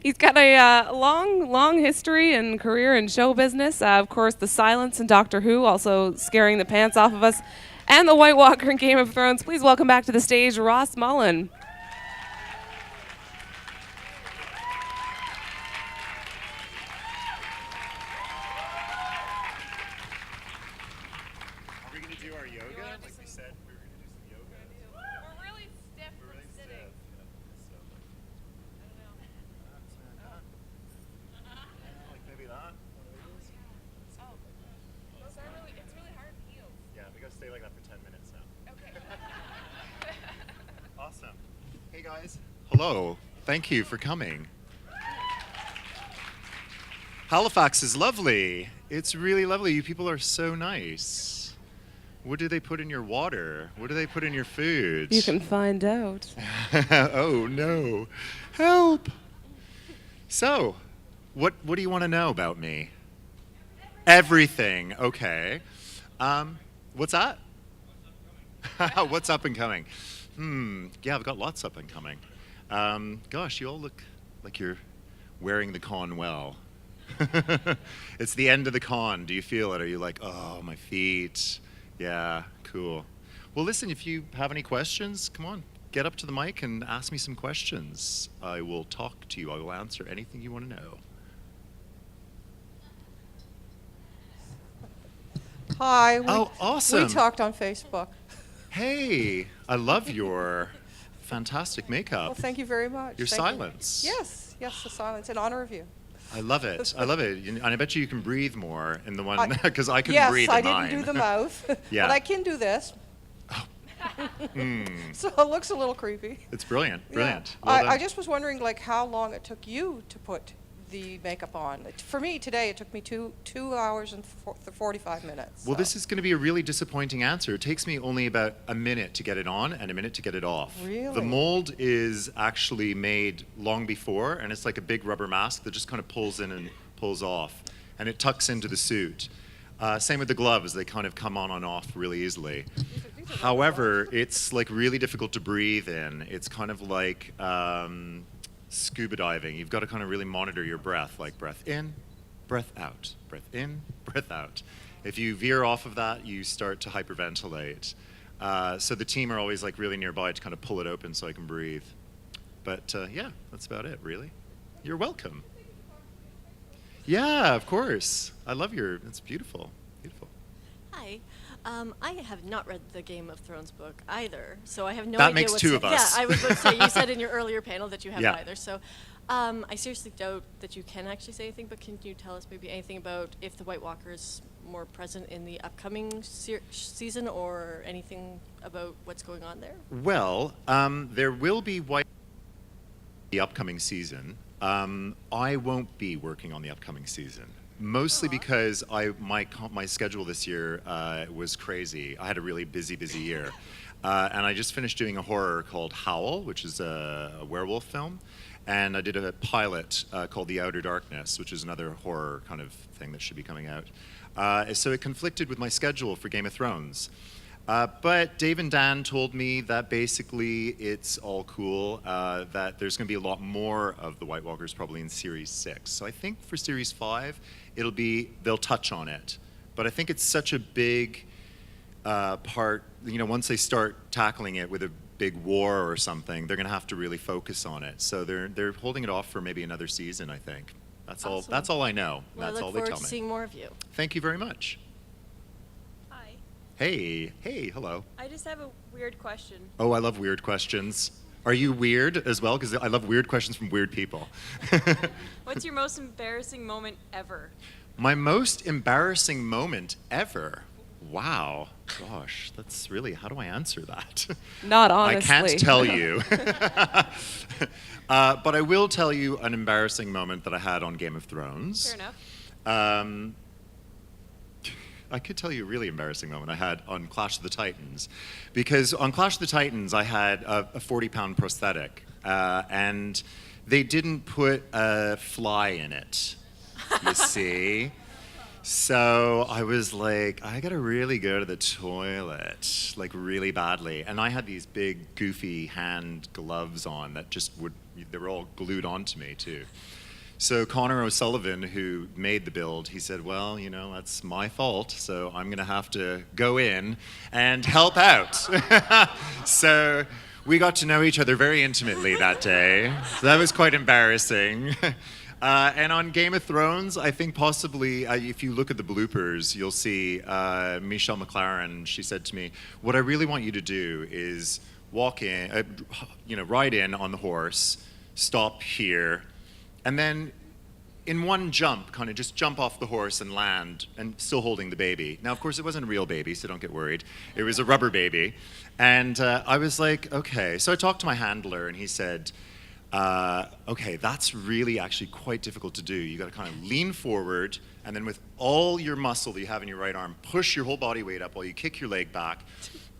He's got a long history and career in show business. Of course, the Silence in Doctor Who, also scaring the pants off of us, and the White Walker in Game of Thrones. Please welcome back to the stage, Ross Mullan. Stay like that for 10 minutes now. Okay. Awesome. Hey guys. Hello. Thank you for coming. Halifax is lovely. It's really lovely. You people are so nice. What do they put in your water? What do they put in your food? You can find out. Oh no. Help. So, what do you want to know about me? Everything. Okay. What's that? What's up and coming? Yeah, I've got lots up and coming. Gosh, you all look like you're wearing the con well. It's the end of the con. Do you feel it? Are you like, oh, my feet? Yeah, cool. Well, listen, if you have any questions, come on, get up to the mic and ask me some questions. I will talk to you. I will answer anything you want to know. Hi. Awesome. We talked on Facebook. Hey, I love your fantastic makeup. Well, thank you very much. Your silence. Yes, the silence, in honor of you. I love it. I love it. And I bet you can breathe more in the one, because I couldn't breathe Yes, in mine. I didn't do the mouth, Yeah. but I can do this. So it looks a little creepy. It's brilliant. Yeah. Brilliant. Well I just was wondering, like, how long it took you to put the makeup on. For me today, it took me 2 hours and 45 minutes. Well, so. this is going to be a really disappointing answer. It takes me only about a minute to get it on and a minute to get it off. Really? The mold is actually made long before, and it's like a big rubber mask that just kind of pulls in and pulls off, and it tucks into the suit. Same with the gloves. They kind of come on and off really easily. However, it's like really difficult to breathe in. It's kind of like scuba diving. You've got to kind of really monitor your breath, like breath in, breath out, breath in, breath out. If you veer off of that, you start to hyperventilate. So the team are always like really nearby to kind of pull it open so I can breathe. But yeah, that's about it, really. You're welcome. Yeah, of course. I love it's beautiful, beautiful. Hi. I have not read the Game of Thrones book either, so I have no that idea makes what's two of us. Yeah, I was going to say, you said in your earlier panel that you haven't Yeah. either, so I seriously doubt that you can actually say anything, but can you tell us maybe anything about if the White Walker is more present in the upcoming season, or anything about what's going on there? Well, there will be the upcoming season. I won't be working on the upcoming season. Mostly because my schedule this year was crazy. I had a really busy year. And I just finished doing a horror called Howl, which is a werewolf film. And I did a pilot called The Outer Darkness, which is another horror kind of thing that should be coming out. So it conflicted with my schedule for Game of Thrones. But Dave and Dan told me that basically it's all cool, that there's going to be a lot more of the White Walkers probably in Series 6. So I think for Series 5, they'll touch on it. But I think it's such a big part, once they start tackling it with a big war or something, they're going to have to really focus on it. So they're holding it off for maybe another season, I think. That's Awesome. That's all I know. Well, That's I all look they forward tell to me. seeing more of you. Thank you very much. Hi. Hey, hello. I just have a weird question. Oh, I love weird questions. Are you weird as well? Because I love weird questions from weird people. What's your most embarrassing moment ever? My most embarrassing moment ever? Wow. Gosh, that's really, how do I answer that? Not honestly. I can't tell you. But I will tell you an embarrassing moment that I had on Game of Thrones. Fair enough. I could tell you a really embarrassing moment I had on Clash of the Titans. Because on Clash of the Titans, I had a 40-pound prosthetic. And they didn't put a fly in it, you see. So I was like, I gotta really go to the toilet, like really badly. And I had these big, goofy hand gloves on that they were all glued onto me too. So Connor O'Sullivan, who made the build, he said, well, that's my fault, so I'm gonna have to go in and help out. So we got to know each other very intimately that day. So that was quite embarrassing. And on Game of Thrones, I think possibly, if you look at the bloopers, you'll see Michelle McLaren, she said to me, what I really want you to do is walk in, ride in on the horse, stop here, and then in one jump, kind of just jump off the horse and land, and still holding the baby. Now, of course, it wasn't a real baby, so don't get worried. It was a rubber baby. And I was like, okay. So I talked to my handler, and he said, okay, that's really actually quite difficult to do. You got to kind of lean forward, and then with all your muscle that you have in your right arm, push your whole body weight up while you kick your leg back,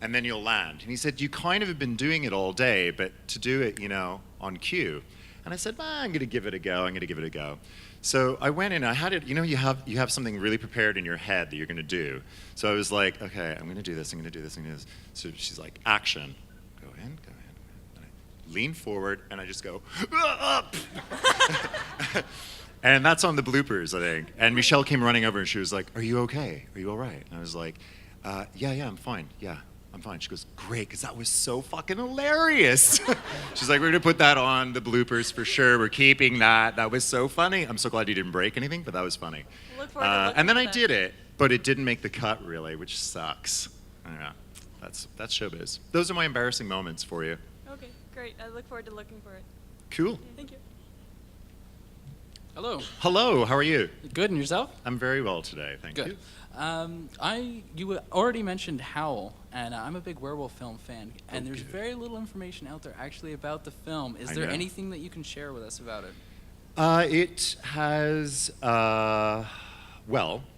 and then you'll land. And he said, you kind of have been doing it all day, but to do it, on cue. And I said, I'm going to give it a go. So I went in, I had it, you have something really prepared in your head that you're going to do. So I was like, okay, I'm going to do this. So she's like, action. Go in. Lean forward, and I just go, up. And that's on the bloopers, I think. And Michelle came running over, and she was like, are you okay? Are you all right? And I was like, yeah, I'm fine. Yeah, I'm fine. She goes, great, because that was so fucking hilarious. She's like, we're going to put that on the bloopers for sure. We're keeping that. That was so funny. I'm so glad you didn't break anything, but that was funny. Look forward to looking and then at I that. did it, but it didn't make the cut, really, which sucks. Yeah, that's showbiz. Those are my embarrassing moments for you. Okay, great. I look forward to looking for it. Cool. Thank you. Hello. Hello, how are you? Good, and yourself? I'm very well today, thank Good. you. You already mentioned Howl, and I'm a big werewolf film fan, and there's very little information out there actually about the film. Is I there know. anything that you can share with us about it? It has,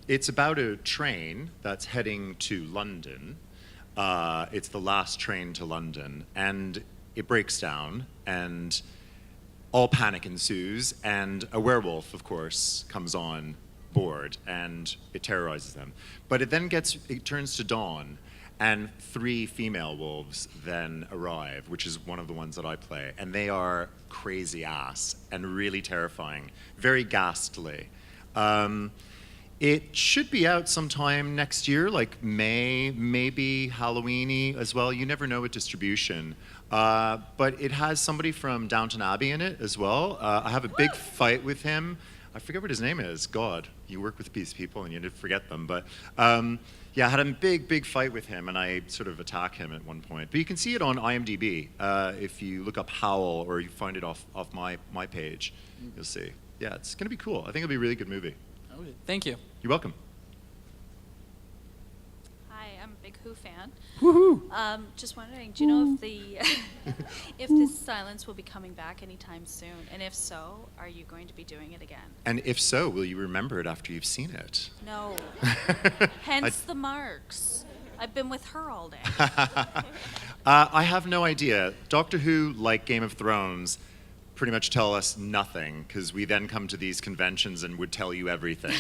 it's about a train that's heading to London. It's the last train to London, and it breaks down, and all panic ensues, and a werewolf, of course, comes on board, and it terrorizes them. But it turns to dawn, and 3 female wolves then arrive, which is one of the ones that I play, and they are crazy ass and really terrifying, very ghastly. It should be out sometime next year, like May, maybe Halloween-y as well. You never know with distribution. But it has somebody from Downton Abbey in it as well. I have a big fight with him. I forget what his name is. God, you work with these people and you did forget them. But yeah, I had a big fight with him, and I sort of attack him at one point. But you can see it on IMDb. If you look up Howl, or you find it off my page, you'll see. Yeah, it's going to be cool. I think it'll be a really good movie. Okay, thank you. You're welcome. Hi, I'm a big Who fan. Woohoo! Just wondering, do you know if if this silence will be coming back anytime soon? And if so, are you going to be doing it again? And if so, will you remember it after you've seen it? No. Hence the marks. I've been with her all day. I have no idea. Doctor Who, like Game of Thrones, pretty much tell us nothing, because we then come to these conventions and would tell you everything.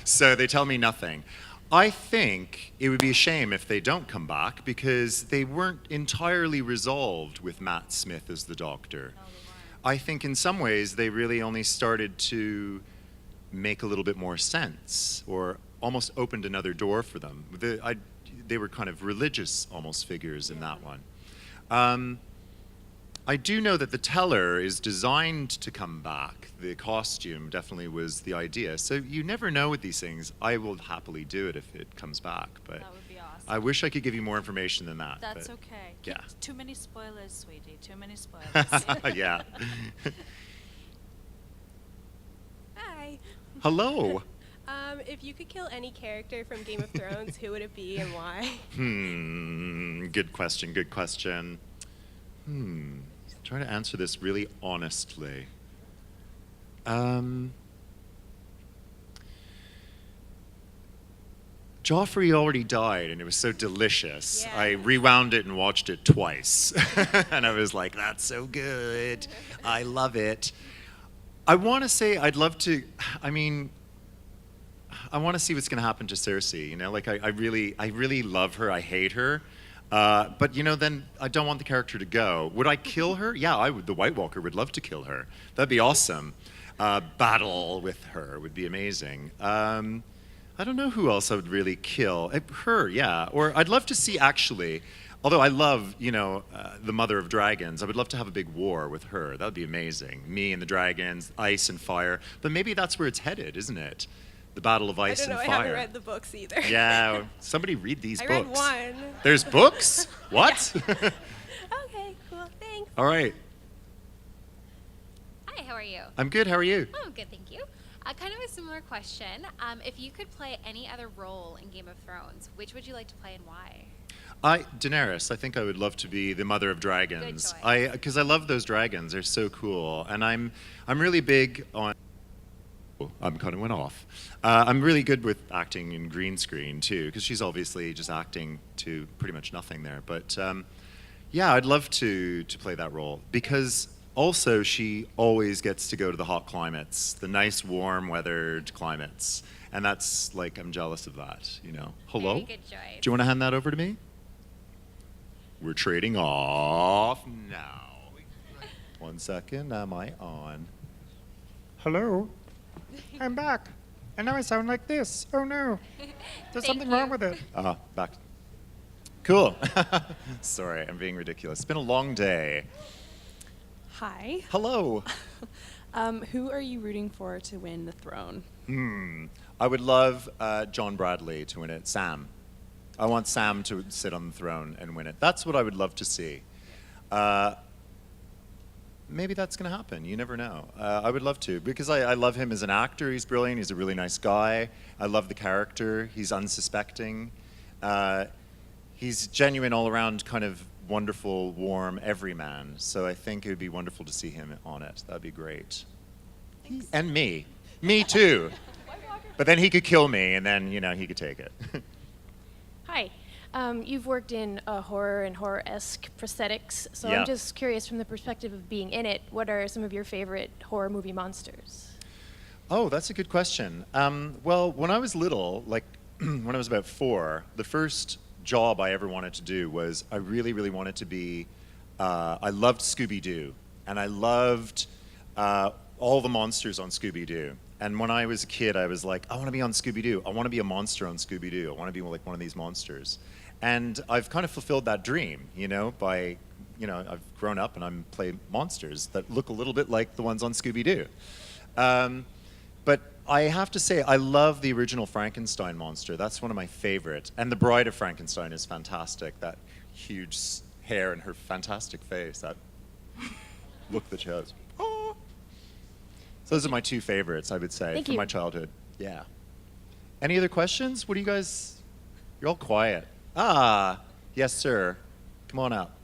So they tell me nothing. I think it would be a shame if they don't come back, because they weren't entirely resolved with Matt Smith as the Doctor. No, they weren't. I think in some ways they really only started to make a little bit more sense, or almost opened another door for them. They were kind of religious almost figures in that one. I do know that the teller is designed to come back. The costume definitely was the idea. So you never know with these things. I will happily do it if it comes back. But That would be awesome. I wish I could give you more information than that. That's but okay. Yeah. Too many spoilers, sweetie. Too many spoilers. Yeah. Hi. Hello. If you could kill any character from Game of Thrones, who would it be and why? Good question. Try to answer this really honestly. Joffrey already died, and it was so delicious. Yeah. I rewound it and watched it twice. And I was like, that's so good. I love it. I want to say I'd love to, I mean, I want to see what's going to happen to Cersei. You know, like I really love her. I hate her. But you know, then I don't want the character to go. Would I kill her? Yeah, I would. The White Walker would love to kill her. That'd be awesome. Battle with her would be amazing. I don't know who else I would really kill. Her, yeah. Or I'd love to see actually. Although I love, you know, the Mother of Dragons, I would love to have a big war with her. That would be amazing. Me and the dragons, ice and fire. But maybe that's where it's headed, isn't it? The Battle of Ice and Fire. I haven't read the books either. Yeah, somebody read these I books. read one. There's books? What? Okay, cool, thanks. All right. Hi, how are you? I'm good. How are you? Oh, good, thank you. Kind of a similar question. If you could play any other role in Game of Thrones, which would you like to play and why? Daenerys. I think I would love to be the Mother of Dragons. Good choice. Because I love those dragons. They're so cool, and I'm really big on. I'm kind of went off. I'm really good with acting in green screen too, because she's obviously just acting to pretty much nothing there. But yeah, I'd love to play that role because also she always gets to go to the hot climates, the nice warm weathered climates, and that's like I'm jealous of that. You know. Hello. Very good choice. Do you want to hand that over to me? We're trading off now. 1 second. Am I on? Hello? I'm back. And now I sound like this. Oh no. There's something wrong with it. Back. Cool. Sorry, I'm being ridiculous. It's been a long day. Hi. Hello. Who are you rooting for to win the throne? I would love John Bradley to win it. Sam. I want Sam to sit on the throne and win it. That's what I would love to see. Maybe that's going to happen. You never know. I would love to because I love him as an actor. He's brilliant. He's a really nice guy. I love the character. He's unsuspecting. He's genuine all around, kind of wonderful, warm everyman. So I think it would be wonderful to see him on it. That'd be great. And me. Me too. But then he could kill me and then, you know, he could take it. Hi. You've worked in horror and horror-esque prosthetics, so Yeah. I'm just curious from the perspective of being in it, what are some of your favorite horror movie monsters? Oh, that's a good question. Well, when I was little, like when I was about 4, the first job I ever wanted to do was I really, really wanted to be, I loved Scooby-Doo, and I loved all the monsters on Scooby-Doo. And when I was a kid, I was like, I want to be on Scooby-Doo. I want to be a monster on Scooby-Doo. I want to be like one of these monsters. And I've kind of fulfilled that dream, you know, by, you know, I've grown up and I'm playing monsters that look a little bit like the ones on Scooby-Doo. But I have to say, I love the original Frankenstein monster. That's one of my favorite. And the Bride of Frankenstein is fantastic. That huge hair and her fantastic face. That look that she has. Oh. So those are my 2 favorites, I would say, from my childhood. Yeah. Any other questions? What do you guys... You're all quiet. Yes, sir. Come on up.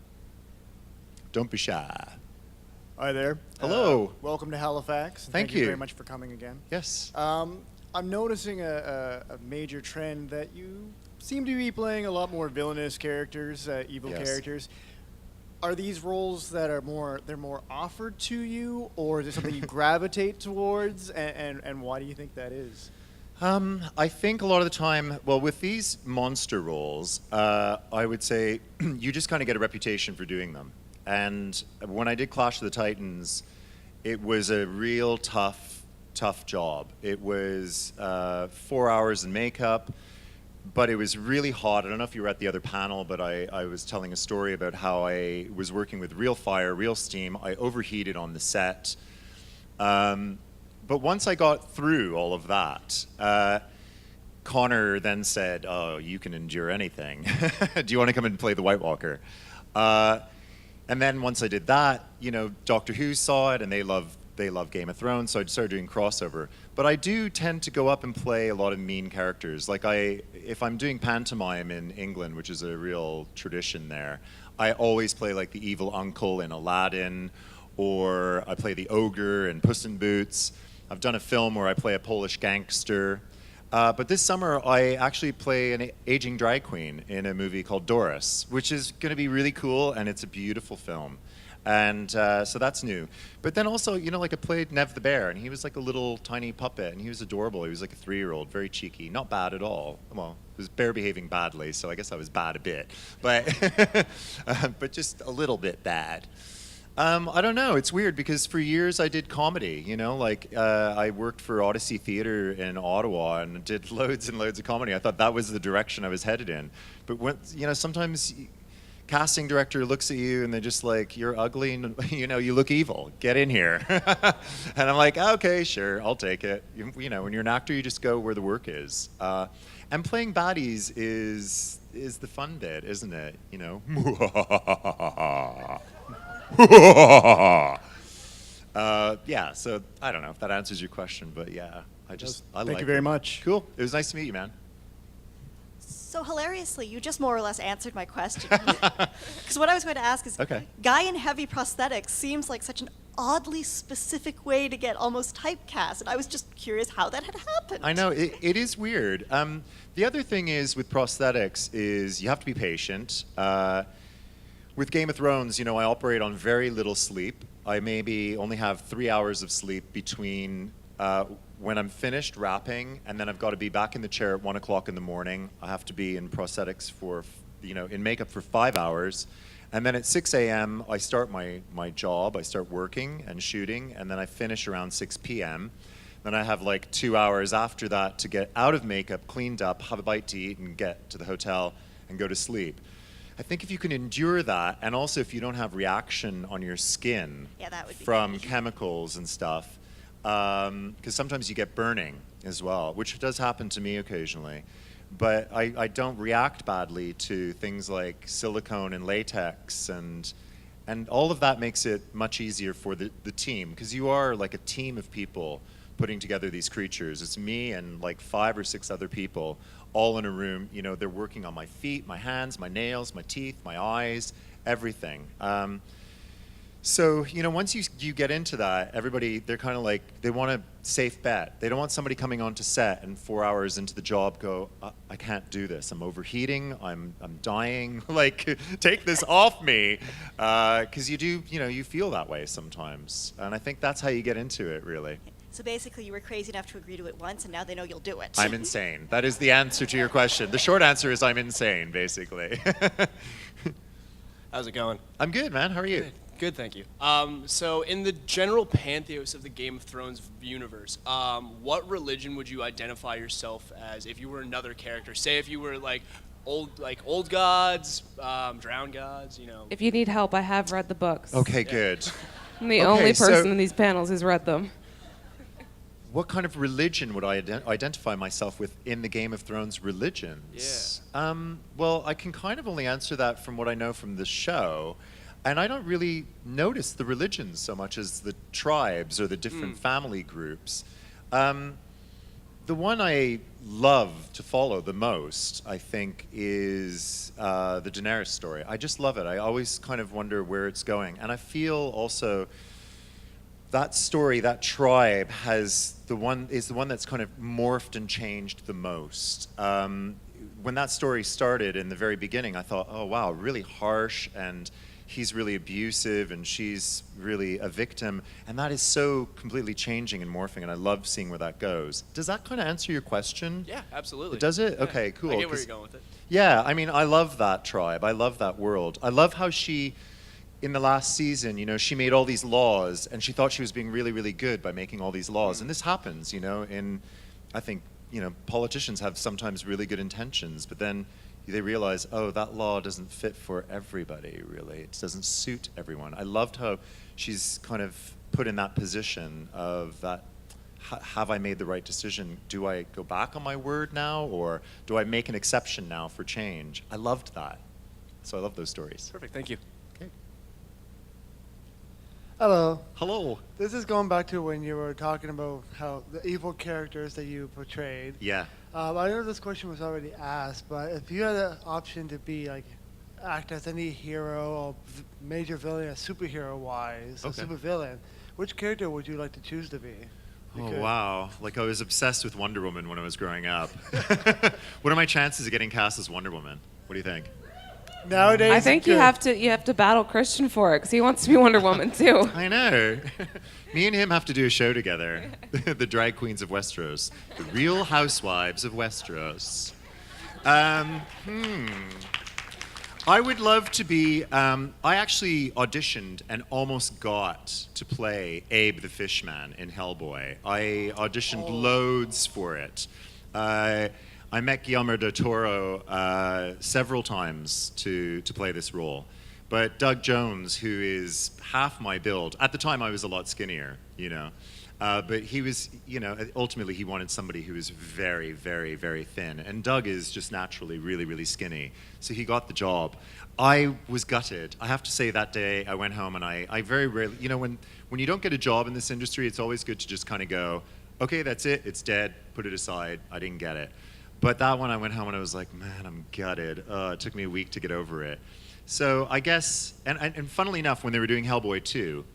Don't be shy. Hi there. Hello. Welcome to Halifax. Thank you you very much for coming again. Yes. I'm noticing a major trend that you seem to be playing a lot more villainous characters, evil Yes. characters. Are these roles that are more offered to you, or is it something you gravitate towards, and why do you think that is? I think a lot of the time, well, with these monster roles, I would say you just kind of get a reputation for doing them. And when I did Clash of the Titans, it was a real tough job. It was 4 hours in makeup, but it was really hot. I don't know if you were at the other panel, but I was telling a story about how I was working with real fire, real steam. I overheated on the set. But once I got through all of that, Connor then said, "Oh, you can endure anything. Do you want to come and play the White Walker?" And then once I did that, you know, Doctor Who saw it and they love Game of Thrones, so I started doing crossover. But I do tend to go up and play a lot of mean characters. Like if I'm doing pantomime in England, which is a real tradition there, I always play like the evil uncle in Aladdin, or I play the ogre in Puss in Boots. I've done a film where I play a Polish gangster. But this summer, I actually play an aging drag queen in a movie called Doris, which is going to be really cool, and it's a beautiful film. And so that's new. But then also, like I played Nev the Bear, and he was like a little tiny puppet, and he was adorable. He was like a 3-year-old, very cheeky, not bad at all. Well, he was bear behaving badly, so I guess I was bad a bit. But, but just a little bit bad. I don't know. It's weird because for years I did comedy, I worked for Odyssey Theatre in Ottawa and did loads and loads of comedy. I thought that was the direction I was headed in. But when, sometimes casting director looks at you and they're just like, you're ugly and you look evil, get in here. And I'm like, okay, sure, I'll take it. When you're an actor, you just go where the work is. And playing baddies is the fun bit, isn't it? Yeah, so I don't know if that answers your question, but yeah, I like Thank you very much. Cool. It was nice to meet you, man. So hilariously, you just more or less answered my question. Because what I was going to ask is, guy in heavy prosthetics seems like such an oddly specific way to get almost typecast, and I was just curious how that had happened. I know, it is weird. The other thing is with prosthetics is you have to be patient. With Game of Thrones, I operate on very little sleep. I maybe only have 3 hours of sleep between when I'm finished wrapping, and then I've got to be back in the chair at 1 o'clock in the morning. I have to be in prosthetics for, in makeup for 5 hours. And then at 6 a.m., I start my job. I start working and shooting, and then I finish around 6 p.m. Then I have like 2 hours after that to get out of makeup, cleaned up, have a bite to eat, and get to the hotel and go to sleep. I think if you can endure that, and also if you don't have reaction on your skin from chemicals and stuff, because sometimes you get burning as well, which does happen to me occasionally. But I don't react badly to things like silicone and latex, and all of that makes it much easier for the team, because you are like a team of people putting together these creatures. It's me and like 5 or 6 other people all in a room. They're working on my feet, my hands, my nails, my teeth, my eyes, everything. So, once you get into that, everybody, they're kind of like, they want a safe bet. They don't want somebody coming onto set and 4 hours into the job go, I can't do this. I'm overheating. I'm dying. Like, take this off me. Because you do, you feel that way sometimes. And I think that's how you get into it, really. So basically, you were crazy enough to agree to it once, and now they know you'll do it. I'm insane. That is the answer to your question. The short answer is I'm insane, basically. How's it going? I'm good, man. How are you? Good, thank you. So in the general pantheos of the Game of Thrones universe, what religion would you identify yourself as if you were another character? Say if you were like old gods, drowned gods, If you need help, I have read the books. Okay, good. I'm the only person in these panels who's read them. What kind of religion would I identify myself with in the Game of Thrones religions? Yeah. Well, I can kind of only answer that from what I know from the show. And I don't really notice the religions so much as the tribes or the different family groups. The one I love to follow the most, I think, is the Daenerys story. I just love it. I always kind of wonder where it's going. And I feel also that story, that tribe, is the one that's kind of morphed and changed the most. When that story started in the very beginning, I thought, oh wow, really harsh, and he's really abusive and she's really a victim, and that is so completely changing and morphing, and I love seeing where that goes. Does that kind of answer your question? Yeah, absolutely. Does it? Yeah. Okay, cool. I get where you're going with it. Yeah, I mean, I love that tribe. I love that world. I love how she, in the last season, she made all these laws, and she thought she was being really, really good by making all these laws. And this happens, I think, politicians have sometimes really good intentions, but then they realize, oh, that law doesn't fit for everybody, really. It doesn't suit everyone. I loved how she's kind of put in that position of that, have I made the right decision? Do I go back on my word now, or do I make an exception now for change? I loved that. So I love those stories. Perfect, thank you. Okay. Hello. Hello. This is going back to when you were talking about how the evil characters that you portrayed. Yeah. I know this question was already asked, but if you had an option to be act as any hero or major villain, superhero-wise, a super villain, which character would you like to choose to be? Oh, wow. Like, I was obsessed with Wonder Woman when I was growing up. What are my chances of getting cast as Wonder Woman? What do you think? Nowadays, I think you have to battle Christian for it because he wants to be Wonder Woman too. I know. Me and him have to do a show together. The Drag Queens of Westeros. The Real Housewives of Westeros. I would love to be. I actually auditioned and almost got to play Abe the Fishman in Hellboy. I auditioned loads for it. I met Guillermo del Toro several times to play this role. But Doug Jones, who is half my build, at the time I was a lot skinnier, you know. But he was, you know, ultimately he wanted somebody who was very, very, very thin. And Doug is just naturally really, really skinny. So he got the job. I was gutted. I have to say that day I went home and I very rarely, you know, when you don't get a job in this industry, it's always good to just kind of go, okay, that's it, it's dead, put it aside, I didn't get it. But that one I went home and I was like, man, I'm gutted. It took me a week to get over it. So I guess, and funnily enough, when they were doing Hellboy 2,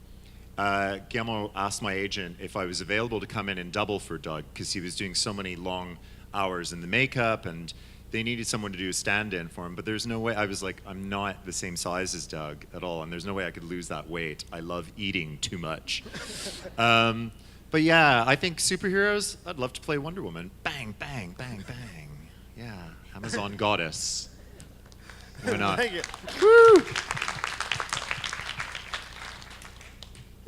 Guillermo asked my agent if I was available to come in and double for Doug because he was doing so many long hours in the makeup and they needed someone to do a stand-in for him. But there's no way, I was like, I'm not the same size as Doug at all and there's no way I could lose that weight. I love eating too much. But yeah, I think superheroes, I'd love to play Wonder Woman. Bang, bang, bang, bang. Yeah, Amazon goddess. Why not? Thank you. Woo!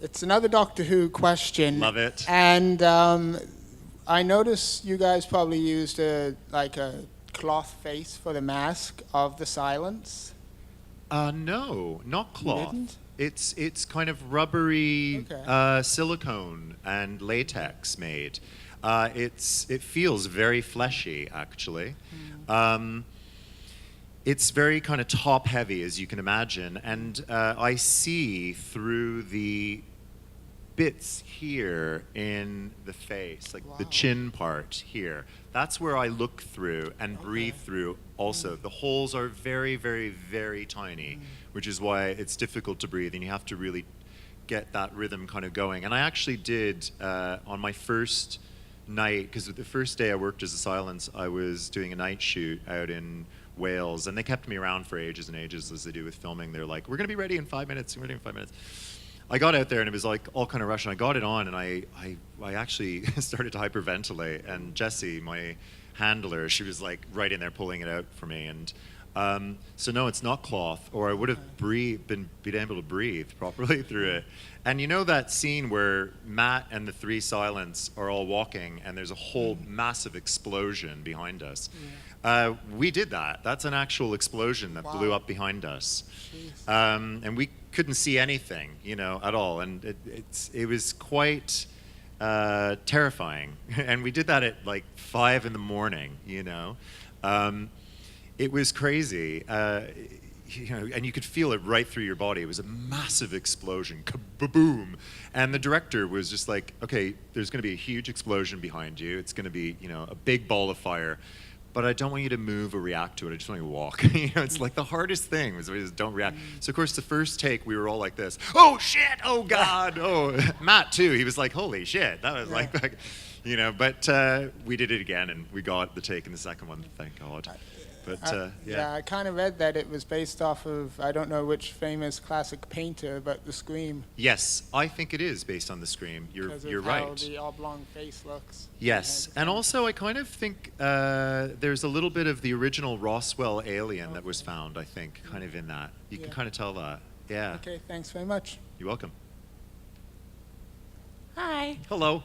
It's another Doctor Who question. Love it. And I noticed you guys probably used a cloth face for the mask of the Silence. No, not cloth. didn't? It's kind of rubbery Okay. silicone and latex made. It feels very fleshy, actually. It's very kind of top heavy, as you can imagine, and I see through the bits here in the face, like the chin part here. That's where I look through and breathe through also. The holes are very, very, very tiny, which is why it's difficult to breathe, and you have to really get that rhythm kind of going. And I actually did, on my first night, because the first day I worked as a Silence, I was doing a night shoot out in Wales, and they kept me around for ages and ages, as they do with filming. They're like, we're going to be ready in 5 minutes, we're ready in 5 minutes. I got out there and it was like all kind of rush, and I got it on and I actually started to hyperventilate, and Jessie, my handler, she was like right in there pulling it out for me. And so no, it's not cloth, or I would have been able to breathe properly through it. And you know that scene where Matt and the three Silents are all walking and there's a whole massive explosion behind us? We did that. That's an actual explosion that blew up behind us. And we couldn't see anything, you know, at all. And it was quite terrifying. And we did that at like 5 a.m, you know. It was crazy. You know, and you could feel it right through your body. It was a massive explosion, kaboom. And the director was just like, okay, there's going to be a huge explosion behind you. It's going to be, you know, a big ball of fire. But I don't want you to move or react to it. I just want you to walk. You know, it's like the hardest thing was just don't react. So of course the first take we were all like this. Oh shit! Oh god! Oh, Matt too. He was like, holy shit! That was like, you know. But we did it again, and we got the take in the second one. Thank God. But yeah, I kind of read that it was based off of, I don't know which famous classic painter, but The Scream. Yes, I think it is based on The Scream. You're right. How the oblong face looks. Yes, and also I kind of think there's a little bit of the original Roswell alien that was found, I think, kind of in that. You can kind of tell that. Yeah. Okay, thanks very much. You're welcome. Hi. Hello.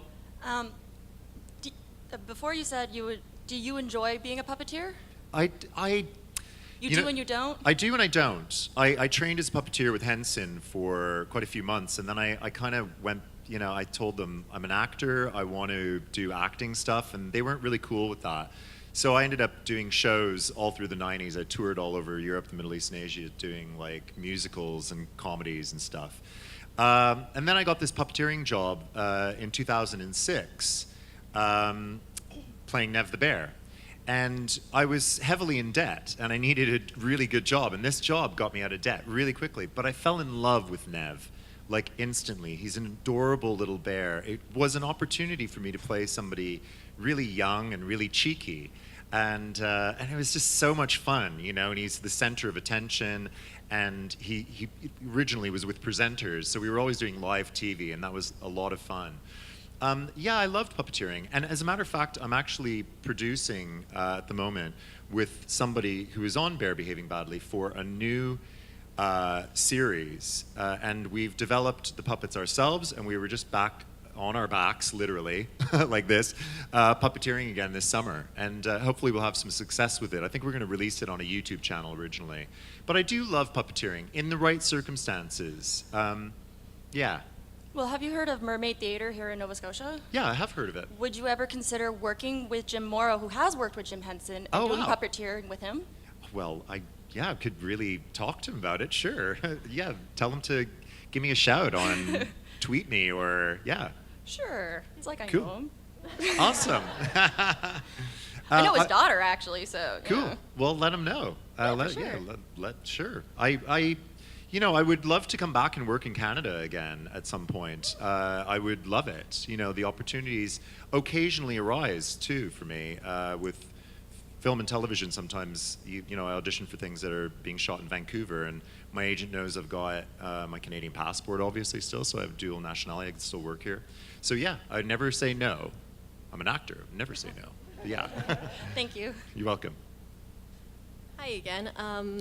Before you said do you enjoy being a puppeteer? You do know, and you don't? I do and I don't. I trained as a puppeteer with Henson for quite a few months, and then I kind of went, you know, I told them I'm an actor, I want to do acting stuff, and they weren't really cool with that. So I ended up doing shows all through the 90s. I toured all over Europe, the Middle East, and Asia, doing like musicals and comedies and stuff. And then I got this puppeteering job in 2006, playing Nev the Bear. And I was heavily in debt, and I needed a really good job. And this job got me out of debt really quickly. But I fell in love with Nev, like instantly. He's an adorable little bear. It was an opportunity for me to play somebody really young and really cheeky. and it was just so much fun, you know. And he's the center of attention, and he originally was with presenters, so we were always doing live TV, and that was a lot of fun. Yeah, I loved puppeteering, and as a matter of fact, I'm actually producing at the moment with somebody who is on Bear Behaving Badly for a new series, and we've developed the puppets ourselves, and we were just back on our backs, literally, like this, puppeteering again this summer, and hopefully we'll have some success with it. I think we're going to release it on a YouTube channel originally, but I do love puppeteering in the right circumstances. Yeah. Well, have you heard of Mermaid Theater here in Nova Scotia? Yeah, I have heard of it. Would you ever consider working with Jim Morrow, who has worked with Jim Henson, and doing puppeteering with him? Well, I could really talk to him about it, sure. Yeah, tell him to give me a shout on tweet me or, yeah. Sure. He's like, I Cool. know him. Awesome. I know his daughter, actually, so. Cool. Yeah. Well, let him know. Sure. I you know, I would love to come back and work in Canada again at some point. I would love it. You know, the opportunities occasionally arise too for me with film and television. Sometimes, you know, I audition for things that are being shot in Vancouver, and my agent knows I've got my Canadian passport, obviously, still, so I have dual nationality. I can still work here. So yeah, I'd never say no. I'm an actor. I'd never say no. But yeah. Thank you. You're welcome. Hi again.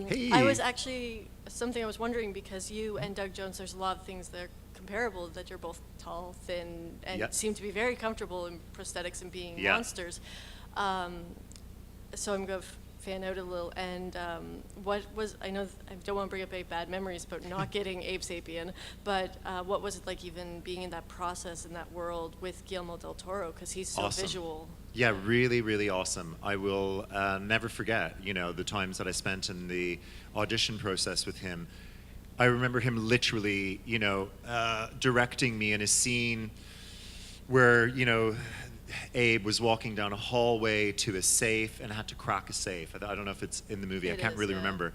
Hey. I was actually, something I was wondering, because you and Doug Jones, there's a lot of things that are comparable, that you're both tall, thin, and Yep. seem to be very comfortable in prosthetics and being Yeah. monsters. So I'm going to fan out a little. And what was, I know I don't want to bring up any bad memories about not getting Abe Sapien, but what was it like even being in that process, in that world with Guillermo del Toro, because he's so Awesome. visual? Yeah, really, really awesome. I will never forget, you know, the times that I spent in the audition process with him. I remember him literally, you know, directing me in a scene where, you know, Abe was walking down a hallway to a safe and had to crack a safe. I don't know if it's in the movie. I can't really remember.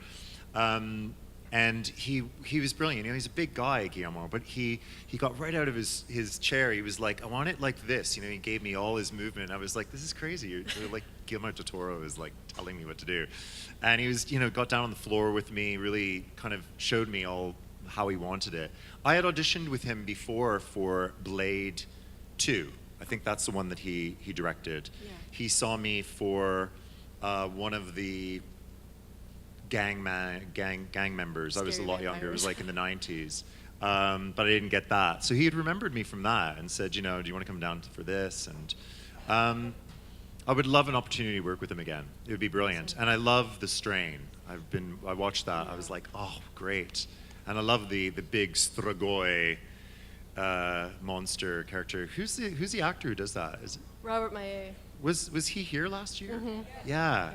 And he was brilliant. You know, he's a big guy, Guillermo, but he got right out of his chair. He was like, I want it like this. You know, he gave me all his movement. I was like, this is crazy. You're like, Guillermo del Toro is like telling me what to do. And he was, you know, got down on the floor with me, really kind of showed me all how he wanted it. I had auditioned with him before for Blade 2. I think that's the one that he directed. Yeah. He saw me for one of the gang members. I was a lot younger. It was like in the 90s. But I didn't get that. So he had remembered me from that and said, you know, do you want to come down for this? And I would love an opportunity to work with him again. It would be brilliant. And I love The Strain. I watched that. I was like, oh, great. And I love the big Strigoi monster character. Who's the actor who does that? Is it Robert Maillet. Was he here last year? Mm-hmm. Yeah.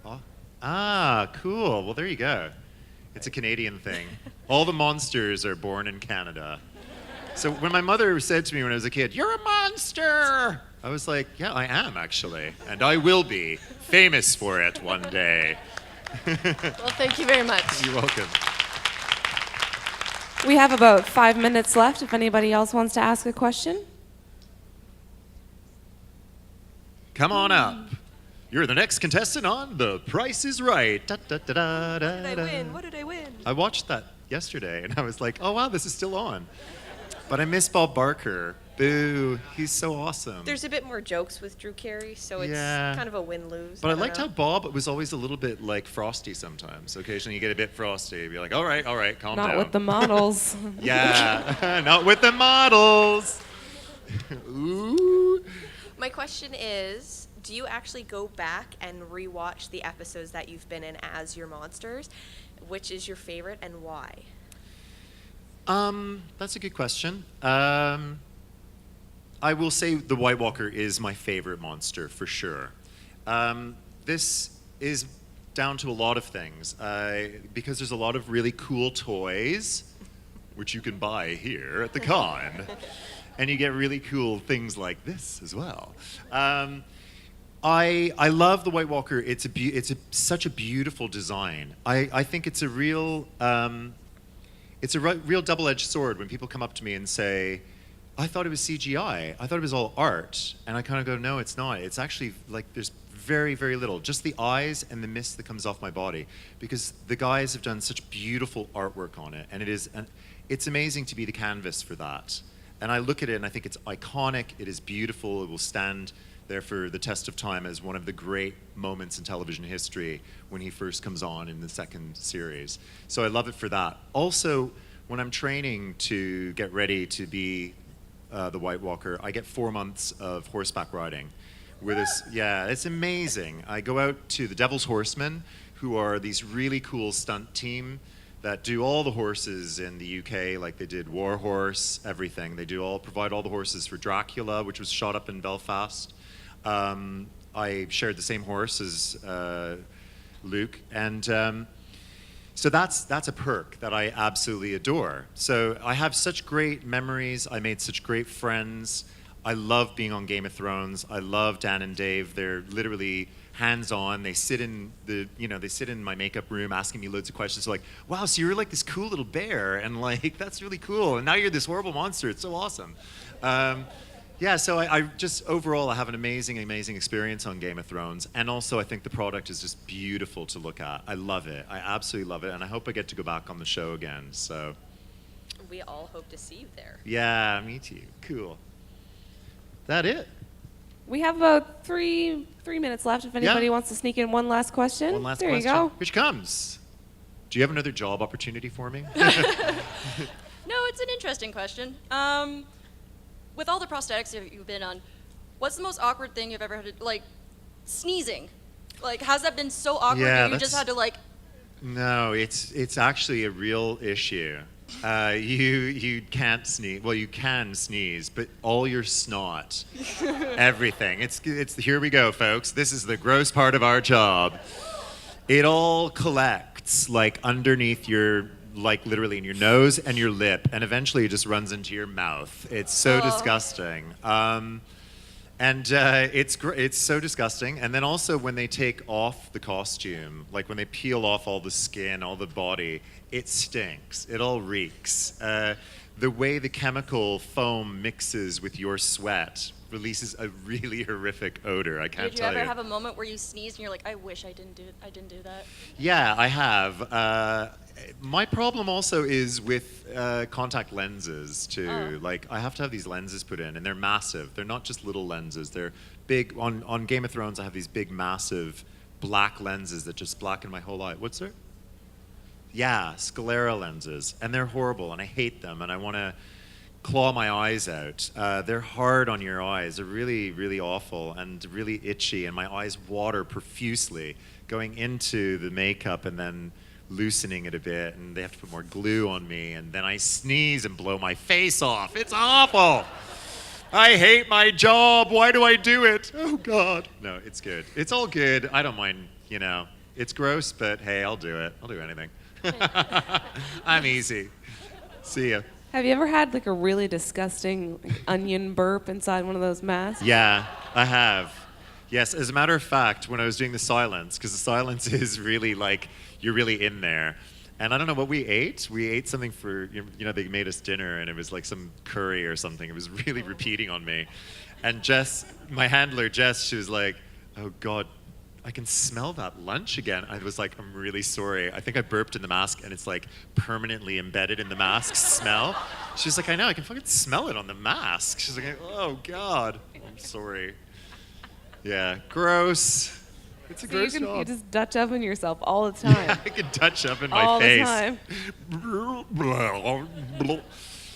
Oh. Ah, cool. Well, there you go. It's a Canadian thing. All the monsters are born in Canada. So when my mother said to me when I was a kid, "You're a monster," I was like, "Yeah, I am actually, and I will be famous for it one day." Well, thank you very much. You're welcome. We have about 5 minutes left if anybody else wants to ask a question. Come on up. You're the next contestant on The Price is Right. Da, da, da, da, da, What did I win? What did I win? I watched that yesterday, and I was like, oh, wow, this is still on. But I miss Bob Barker. Boo. He's so awesome. There's a bit more jokes with Drew Carey, so it's Yeah. kind of a win-lose. But I don't liked know. how Bob was always a little bit like frosty sometimes. Occasionally you get a bit frosty. You'd be like, all right, calm down. Not with the models. Yeah, not with the models. Ooh. My question is, do you actually go back and rewatch the episodes that you've been in as your monsters? Which is your favorite and why? That's a good question. I will say the White Walker is my favorite monster for sure. This is down to a lot of things because there's a lot of really cool toys, which you can buy here at the con, and you get really cool things like this as well. I love the White Walker. It's such a beautiful design. I think it's a real real double-edged sword when people come up to me and say, I thought it was CGI. I thought it was all art. And I kind of go, no, it's not. It's actually like there's very, very little. Just the eyes and the mist that comes off my body. Because the guys have done such beautiful artwork on it. And it's amazing to be the canvas for that. And I look at it and I think it's iconic, it is beautiful, it will stand there for the test of time as one of the great moments in television history when he first comes on in the second series. So I love it for that. Also, when I'm training to get ready to be the White Walker, I get 4 months of horseback riding. Yeah, it's amazing. I go out to the Devil's Horsemen, who are these really cool stunt team that do all the horses in the UK, like they did War Horse, everything. They provide all the horses for Dracula, which was shot up in Belfast. I shared the same horse as Luke, and so that's a perk that I absolutely adore. So I have such great memories. I made such great friends. I love being on Game of Thrones. I love Dan and Dave. They're literally hands-on. They sit in my makeup room asking me loads of questions. They're like, wow, so you're like this cool little bear, and like that's really cool. And now you're this horrible monster. It's so awesome. Yeah, so I just overall I have an amazing experience on Game of Thrones, and also I think the product is just beautiful to look at. I love it. I absolutely love it, and I hope I get to go back on the show again. So we all hope to see you there. Yeah, me too. Cool. That it? We have about three minutes left if anybody wants to sneak in one last question. One last there question. You go. Here she comes. Do you have another job opportunity for me? No, it's an interesting question. With all the prosthetics that you've been on, what's the most awkward thing you've ever had to, like, sneezing? Like, has that been so awkward that you just had to, like... No, it's actually a real issue. You can't sneeze. Well, you can sneeze, but all your snot, everything. It's here we go, folks. This is the gross part of our job. It all collects like underneath your, like literally in your nose and your lip, and eventually it just runs into your mouth. It's so disgusting. It's so disgusting. And then also when they take off the costume, like when they peel off all the skin, all the body, it stinks. It all reeks. The way the chemical foam mixes with your sweat releases a really horrific odor. I can't tell you. Did you ever have a moment where you sneezed and you're like, I wish I didn't do that? Yeah, I have. My problem also is with contact lenses too. Like I have to have these lenses put in, and they're massive. They're not just little lenses. They're big. On Game of Thrones, I have these big, massive black lenses that just blacken my whole eye. What's there? Yeah, sclera lenses, and they're horrible, and I hate them, and I want to claw my eyes out. They're hard on your eyes. They're really, really awful and really itchy, and my eyes water profusely going into the makeup and then loosening it a bit, and they have to put more glue on me, and then I sneeze and blow my face off. It's awful. I hate my job. Why do I do it? Oh, God. No, it's good. It's all good. I don't mind, you know. It's gross, but hey, I'll do it. I'll do anything. I'm easy. See ya. Have you ever had like a really disgusting onion burp inside one of those masks? Yeah, I have. Yes, as a matter of fact, when I was doing the silence, because the silence is really like, you're really in there. And I don't know what we ate. We ate something for, you know, they made us dinner and it was like some curry or something. It was really repeating on me. And Jess, my handler, Jess, she was like, oh God, I can smell that lunch again. I was like, I'm really sorry. I think I burped in the mask and it's like permanently embedded in the mask smell. She's like, I know, I can fucking smell it on the mask. She's like, oh God, I'm sorry. Yeah, gross. It's a gross job. You just Dutch oven yourself all the time. Yeah, I can Dutch oven my all face. All the time.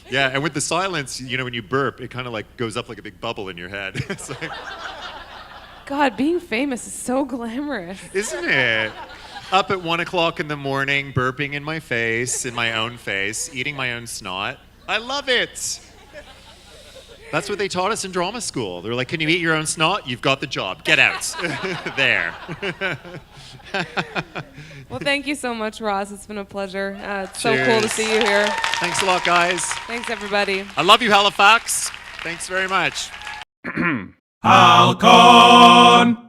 Yeah, and with the silence, you know, when you burp, it kind of like goes up like a big bubble in your head. It's like, God, being famous is so glamorous. isn't it? Up at 1 o'clock in the morning, burping in my face, in my own face, eating my own snot. I love it. That's what they taught us in drama school. They're like, can you eat your own snot? You've got the job. Get out. There. Well, thank you so much, Ross. It's been a pleasure. It's Cheers. so cool to see you here. Thanks a lot, guys. Thanks, everybody. I love you, Halifax. Thanks very much. Hal-Con!